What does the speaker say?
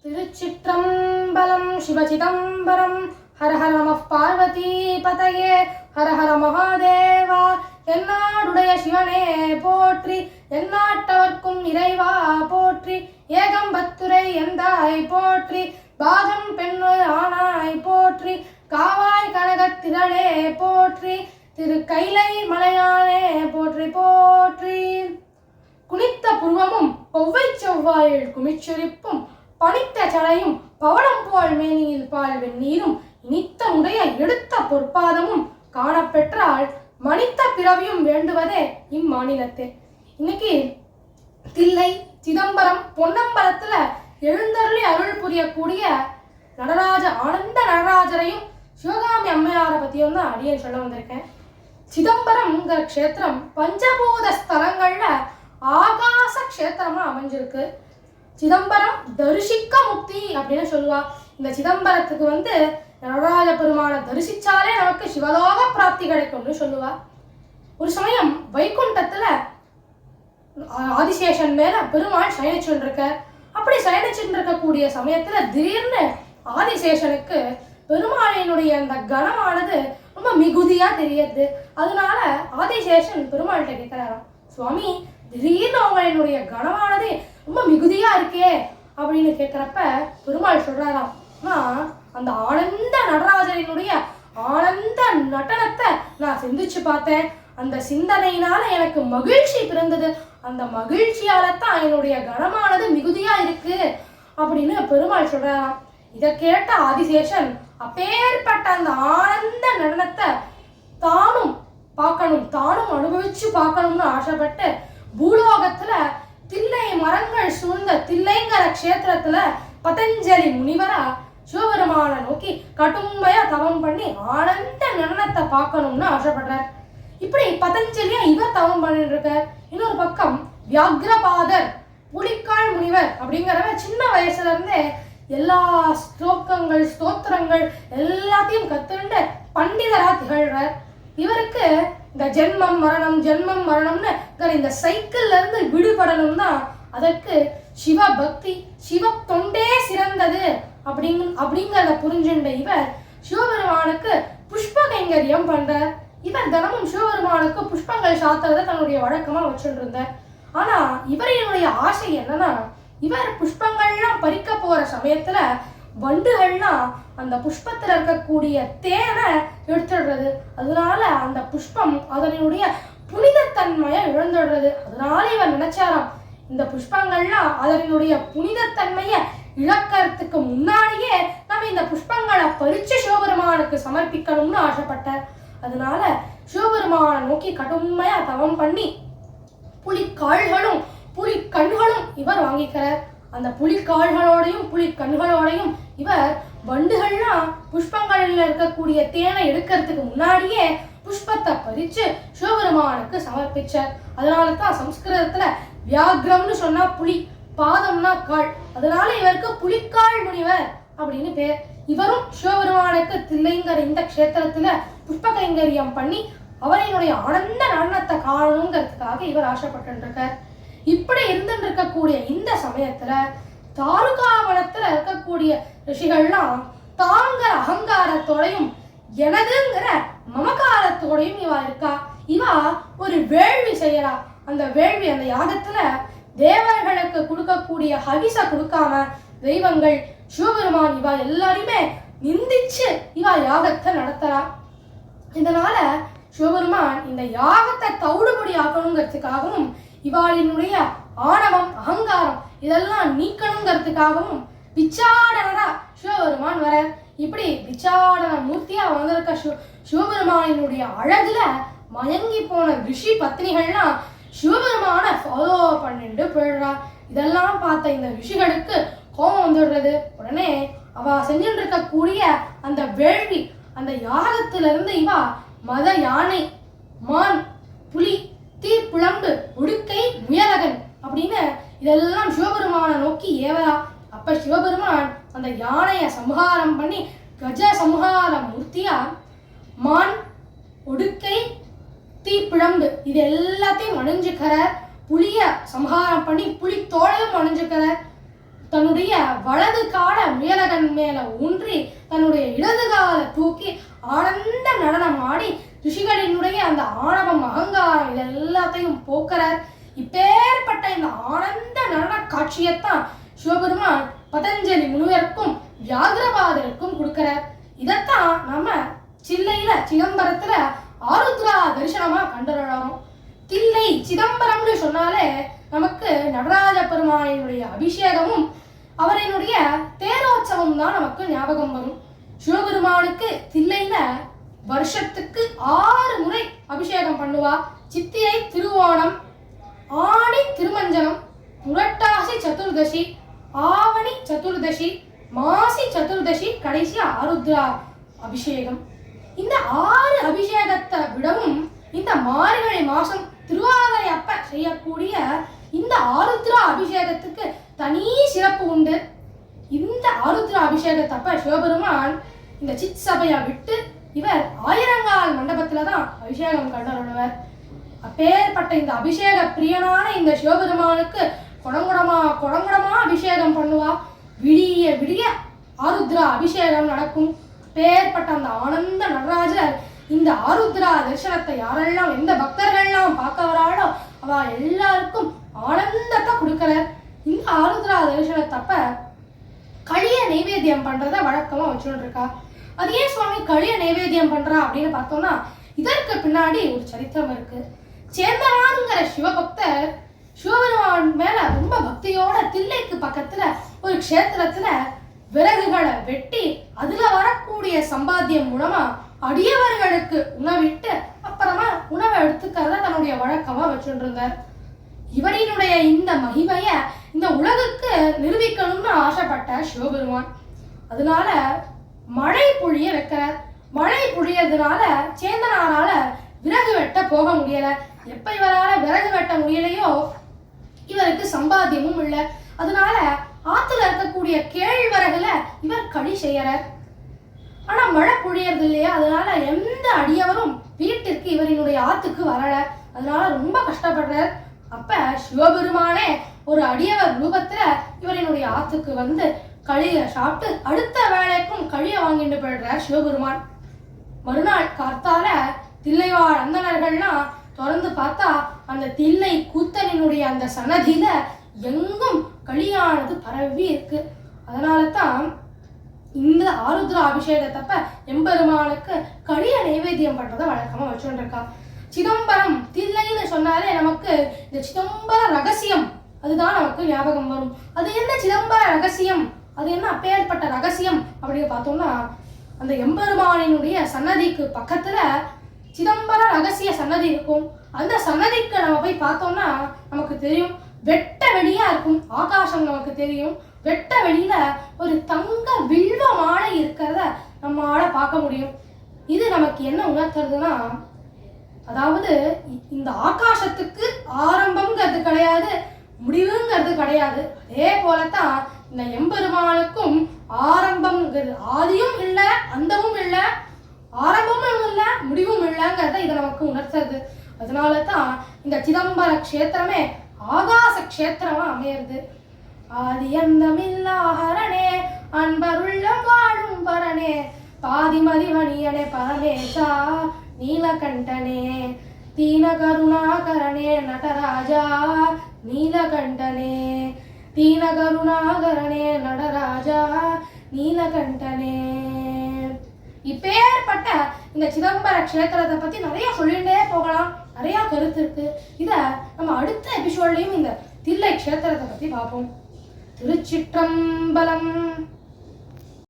திருச்சிற்றம்பலம் சிவசிதம்பரம் ஹர ஹர நம பார்வதி பதையே ஹர ஹர மகாதேவா. எந்நாடுடைய சிவனே போற்றி, எந்நாட்டவர்க்கும் இறைவா போற்றி. ஏகம்பத்துரை எந்தாய் போற்றி, பாகம் பெண்ணொரு ஆனாய் போற்றி. காவாய் கனகத்திரளே போற்றி, திரு கைலை மலையானே போற்றி போற்றி. குனித்த புருவமும் கொவ்வை செவ்வாயில் குமிச்சொரிப்பும் பனித்த சடையும் பவளம் போல் மேனியில் பால் வெந்நீரும் இனித்த உடைய எடுத்த பொற்பாதமும் காணப்பெற்றால் மனித்த பிறவியும் வேண்டுவதே இம்மாநிலத்தே. இன்னைக்கு தில்லை சிதம்பரம் பொன்னம்பலத்துல எழுந்தருளி அருள் புரியக்கூடிய நடராஜ ஆனந்த நடராஜரையும் சிவகாமி அம்மையாரை பத்தியும் தான் அடியேன் சொல்ல வந்திருக்கேன். சிதம்பரம்ங்கிற க்ஷேத்திரம் பஞ்சபூத ஸ்தலங்கள்ல ஆகாச க்ஷேத்திரமா அமைஞ்சிருக்கு. சிதம்பரம் தரிசிக்க முக்தி அப்படின்னு சொல்லுவா. இந்த சிதம்பரத்துக்கு நடராஜ பெருமானை தரிசிச்சாலே நமக்கு சிவலோக பிராப்தி கிடைக்கும்னு சொல்லுவா. ஒரு சமயம் வைகுண்டத்துல ஆதிசேஷன் மேல பெருமாள் சயனிச்சுட்டு இருக்க. அப்படி சயனிச்சுட்டு இருக்கக்கூடிய சமயத்துல திடீர்னு ஆதிசேஷனுக்கு பெருமாளினுடைய அந்த கணமானது ரொம்ப மிகுதியா தெரியுது. அதனால ஆதிசேஷன் பெருமாள்கிட்ட கேட்கிறாராம், சுவாமி திடீர்னு அவங்களினுடைய கணமானது ரொம்ப மிகுதியா இருக்கே அப்படின்னு கேட்கிறப்ப பெருமாள் சொல்றாராம், அந்த ஆனந்த நடராஜரினுடைய ஆனந்த நடனத்தை நான் சிந்திச்சு பார்த்தேன். அந்த சிந்தனையினால எனக்கு மகிழ்ச்சி பிறந்தது. அந்த மகிழ்ச்சியால தான் என்னுடைய கணமானது மிகுதியா இருக்கு அப்படின்னு பெருமாள் சொல்றாராம். இதை கேட்ட ஆதிசேஷன் அப்பேற்பட்ட அந்த ஆனந்த நடனத்தை தானும் பார்க்கணும், தானும் அனுபவிச்சு பார்க்கணும்னு ஆசைப்பட்டு பூலோகத்துல தில்லை மரங்கள் சூழ்ந்த தில்லைங்கிற க்ஷேத்திரத்துல பதஞ்சலி முனிவரா சிவபெருமான நோக்கி கடுமையா தவம் பண்ணி ஆனந்த நடனத்தை பார்க்கணும்னு ஆசைப்படுறார். இப்படி பதஞ்சலியா இவர் தவம் பண்ணிட்டு இருக்கார். இன்னொரு பக்கம் வியாக்ரபாதர் புலிக்கால் முனிவர் அப்படிங்கிறவர் சின்ன வயசுல இருந்தே எல்லா ஸ்லோகங்கள் ஸ்தோத்திரங்கள் எல்லாத்தையும் கத்துண்டு பண்டிதரா திகழ்றார். இவருக்கு இந்த ஜென்மம் மரணம்னு இந்த சைக்கிள்ல இருந்து விடுபடணும்னா அதற்கு சிவ பக்தி சிவ தொண்டே சிறந்தது அப்படிங்கிறத புரிஞ்சுண்ட இவர் சிவபெருமானுக்கு புஷ்ப கைங்கரியம் பண்றார். இவர் தினமும் சிவபெருமானுக்கு புஷ்பங்கள் சாத்துறத தன்னுடைய வழக்கமா வச்சுட்டு இருந்தார். ஆனா இவரினுடைய ஆசை என்னன்னா, இவர் புஷ்பங்கள்லாம் பறிக்க போற சமயத்துல வண்டுகள்லாம் அந்த புஷ்பத்துல இருக்கக்கூடிய தேனை எடுத்துடுறது. அதனால அந்த புஷ்பம் அதனுடைய புனிதத்தன்மையை இழந்துடுறது. அதனால இவர் நினைச்சாராம், இந்த புஷ்பங்கள்லாம் அதனுடைய புனிதத்தன்மையை இழக்கிறதுக்கு முன்னாடியே நம்ம இந்த புஷ்பங்களை பறிச்சு சிவபெருமானுக்கு சமர்ப்பிக்கணும்னு ஆசைப்பட்டார். அதனால சிவபெருமானை நோக்கி கடுமையா தவம் பண்ணி புலிக்கால்களும் புலி கண்களும் இவர் வாங்கிக்கிறார். அந்த புலிக்கால்களோடையும் புலி கண்களோடையும் இவர் வண்டுகள்லாம் புஷ்பங்களில் இருக்கக்கூடிய தேனை எடுக்கிறதுக்கு முன்னாடியே புஷ்பத்தை பறிச்சு சிவபெருமானுக்கு சமர்ப்பிச்சார். அதனால தான் சம்ஸ்கிருதத்துல வியாக்ரம்னு சொன்னா புலி, பாதம்னா கால், அதனால இவருக்கு புலிக்கால் முனிவர் அப்படின்னு பேர். இவரும் சிவபெருமானுக்கு தில்லைங்கிற இந்த க்ஷேத்திரத்துல புஷ்ப கைங்கரியம் பண்ணி அவரினுடைய ஆனந்த நடனத்தை காணணுங்கிறதுக்காக இவர் ஆசைப்பட்டு இருக்கார். இப்படி இருந்துட்டு இருக்கக்கூடிய இந்த சமயத்துல தாருகாவனத்துல இருக்கக்கூடிய ரிஷிகள்லாம் தாங்கிற அகங்காரத்தோடையும் எனதுங்கிற மமகாரத்தோடையும் இவா இருக்கா. இவா ஒரு வேள்வி செய்யறா. அந்த வேள்வி அந்த யாகத்துல தேவர்களுக்கு கொடுக்கக்கூடிய ஹவிச கொடுக்காம தெய்வங்கள் சிவபெருமான் இவா எல்லாரையுமே நிந்திச்சு இவா யாகத்தை நடத்துறா. இதனால சிவபெருமான் இந்த யாகத்தை தவிடுபடி ஆக்கணுங்கிறதுக்காகவும் இவாளினுடைய ஆணவம் அகங்காரம் இதெல்லாம் நீக்கணுங்கிறதுக்காகவும் பிச்சாடனரா சிவபெருமான் வர. இப்படி பிச்சாடன மூர்த்தியா வந்திருக்க சிவபெருமானினுடைய அழகுல மயங்கி போன ரிஷி பத்னிகள்லாம் சிவபெருமான ஃபாலோ பண்ணிட்டு போயிடுறா. இதெல்லாம் பார்த்த இந்த ரிஷிகளுக்கு கோபம் வந்துடுறது. உடனே அவ செஞ்சுட்டு இருக்கக்கூடிய அந்த வேள்வி அந்த யாகத்துல இருந்து இவா மத யானை, மான், புலி, தீப்புழம்பு, உடுக்கை, முயலகன் அப்படின்னு இதெல்லாம் சிவபெருமானை நோக்கி ஏவரா. அப்ப சிவபெருமான் அந்த யானைய சம்ஹாரம் பண்ணி கஜ சம்ஹார மூர்த்தியா மான், உடுக்கை, தீப்பிழம்பு இது எல்லாத்தையும் அணிஞ்சுக்கிற, புலிய சம்ஹாரம் பண்ணி புலி தோளையும் அணிஞ்சுக்கிற, தன்னுடைய வலது கால மேலகன் மேல ஊன்றி தன்னுடைய இடது கால தூக்கி ஆனந்த நடனம் ஆடி ரிஷிகளினுடைய அந்த ஆணவம் அகங்காரம் இது எல்லாத்தையும் போக்குறார். இப்பேற்பட்ட இந்த ஆனந்த நடன காட்சியைத்தான் சிவபெருமான் பதஞ்சலி முனிவருக்கும் வியாகிரபாதருக்கும் கொடுக்கிறார். இதைத்தான் நம்ம சில்லையில சிதம்பரத்துல ஆருத்ரா தரிசனமா கண்டுறோம். தில்லை சிதம்பரம்னு சொன்னாலே நமக்கு நடராஜ பெருமானினுடைய அபிஷேகமும் அவரினுடைய தேரோற்சவம் தான் நமக்கு ஞாபகம் வரும். சிவபெருமானுக்கு தில்லையில வருஷத்துக்கு 6 முறை அபிஷேகம் பண்ணுவா. சித்திரை திருவோணம், ஆணி திருமஞ்சனம், புரட்டாசி சதுர்தசி, ஆவணி சதுர்தசி, மாசி சதுர்தசி, கடைசி ஆருத்ரா அபிஷேகம். இந்த 6 அபிஷேகத்தை விடவும் இந்த மார்கழி மாசம் திருவாதிரை அப்ப செய்யக்கூடிய இந்த ஆருத்ரா அபிஷேகத்துக்கு தனி சிறப்பு உண்டு. இந்த ஆருத்ரா அபிஷேகத்தப்ப சிவபெருமான் இந்த சித் சபையை விட்டு இவர் ஆயிரங்கால் மண்டபத்துல தான் அபிஷேகம் கண்டருள்வர். அப்பேற்பட்ட இந்த அபிஷேக பிரியனான இந்த சிவபெருமானுக்கு குடங்குடமா அபிஷேகம் பண்ணுவா. விடிய விடிய ஆருத்ரா அபிஷேகம் நடக்கும். அப்பேற்பட்ட அந்த ஆனந்த நடராஜர் இந்த ஆருத்ரா தரிசனத்தை யாரெல்லாம் எந்த பக்தர்கள்லாம் பார்க்க வராளோ அவ எல்லாருக்கும் ஆனந்தத்தை கொடுக்கிறார். இந்த ஆருத்ரா தரிசனத்தப்ப களிய நைவேத்தியம் பண்றத வழக்கமா வச்சுட்டு இருக்கா. அது ஏன் சுவாமி களிய நைவேத்தியம் பண்றா அப்படின்னு பார்த்தோம்னா இதற்கு பின்னாடி ஒரு சரித்திரம் இருக்கு. சேந்தனான்ங்கிற சிவபக்தர் சிவபெருமான் மேல ரொம்ப பக்தியோட தில்லைக்கு பக்கத்துல ஒரு க்ஷேத்திரத்துல விறகுகளை வெட்டி அதுல வரக்கூடிய சம்பாத்தியம் மூலமா அடியவர்களுக்கு உணவிட்டு அப்புறமா உணவை எடுத்துக்கிறத தன்னுடைய வழக்கமா வச்சுட்டு இருந்தார். இவரினுடைய இந்த மகிமைய இந்த உலகுக்கு நிரூபிக்கணும்னு ஆசைப்பட்ட சிவபெருமான் அதனால மழை பொழிய வைக்கிறார். மழை பொழியறதுனால சேந்தனாரால விறகு வெட்ட போக முடியல. எப்ப இவரால விறகு வெட்ட முடியலையோ இவருக்கு சம்பாத்தியமும் இல்லை. அதனால ஆத்துல இருக்கக்கூடிய கேழ்வரகுல இவர் களி செய்யறார். ஆனா மழை பொழியறது இல்லையா, அதனால எந்த அடியவரும் வீட்டிற்கு இவரினுடைய ஆத்துக்கு வரல. அதனால ரொம்ப கஷ்டப்படுறார். அப்ப சிவபெருமானே ஒரு அடியவர் ரூபத்துல இவரினுடைய ஆத்துக்கு வந்து களிய சாப்பிட்டு அடுத்த வேலைக்கும் களிய வாங்கிட்டு போயிடுறார் சிவபெருமான். மறுநாள் கார்த்தால தில்லைவாழ் அந்தணர்கள்லாம் தொடர்ந்து பார்த்தா அந்த தில்லை கூத்தனினுடைய அந்த சன்னதியில எங்கும் களியானது பரவி இருக்கு. அதனால தான் இந்த ஆருத்ரா அபிஷேகத்தப்ப எம்பெருமானுக்கு களிய நைவேத்தியம் பண்றதை வழக்கமா வச்சுட்டு இருக்கா. சிதம்பரம் தில்லைன்னு சொன்னாலே நமக்கு இந்த சிதம்பர ரகசியம் அதுதான் நமக்கு ஞாபகம் வரும். அது என்ன சிதம்பர ரகசியம், அது என்ன அப்பேற்பட்ட ரகசியம் அப்படின்னு பார்த்தோம்னா அந்த எம்பெருமானினுடைய சன்னதிக்கு பக்கத்துல சிதம்பர ரகசிய சன்னதி இருக்கும். அந்த சன்னதிக்கு நம்ம போய் பார்த்தோம்னா நமக்கு தெரியும் வெட்ட வெளியா இருக்கும். ஆகாசம் நமக்கு தெரியும். வெட்ட வெளியில ஒரு தங்க வில்வ மாலை இருக்கிறத நம்மளால பார்க்க முடியும். இது நமக்கு என்ன உணர்த்துறதுன்னா அதாவது இந்த ஆகாசத்துக்கு ஆரம்பம்ங்கிறது கிடையாது, முடிவுங்கிறது கிடையாது. அதே போலத்தான் இந்த எம்பெருமானுக்கும் ஆரம்பம்ங்கிறது ஆதியும் இல்லை, அந்தமும் இல்லை, ஆரம்பமும் இல்லை, முடிவும் இல்லைங்கிறத இதை நமக்கு உணர்த்துறது. அதனால தான் இந்த சிதம்பர க்ஷேத்திரமே ஆகாச க்ஷேத்திரமா அமையிறது. ஆதி அந்தமில்லா ஹரணே அன்பருள்ள வாழும் பரனே பாதிமதிமணியனே பரமேசா நீலகண்டனே தீன கருணாகரணே நடராஜா நீலகண்டனே தீன கருணாகரணே நடராஜா நீலகண்டனே. இப்பேற்பட்ட இந்த சிதம்பர க்ஷேத்திரத்தை பத்தி நிறைய சொல்லிட்டே போகலாம். நிறைய கருத்து இருக்கு. இத நம்ம அடுத்த எபிசோட்லயும் இந்த தில்லை க்ஷேத்திரத்தை பத்தி பார்ப்போம். திருச்சிற்றம்பலம்.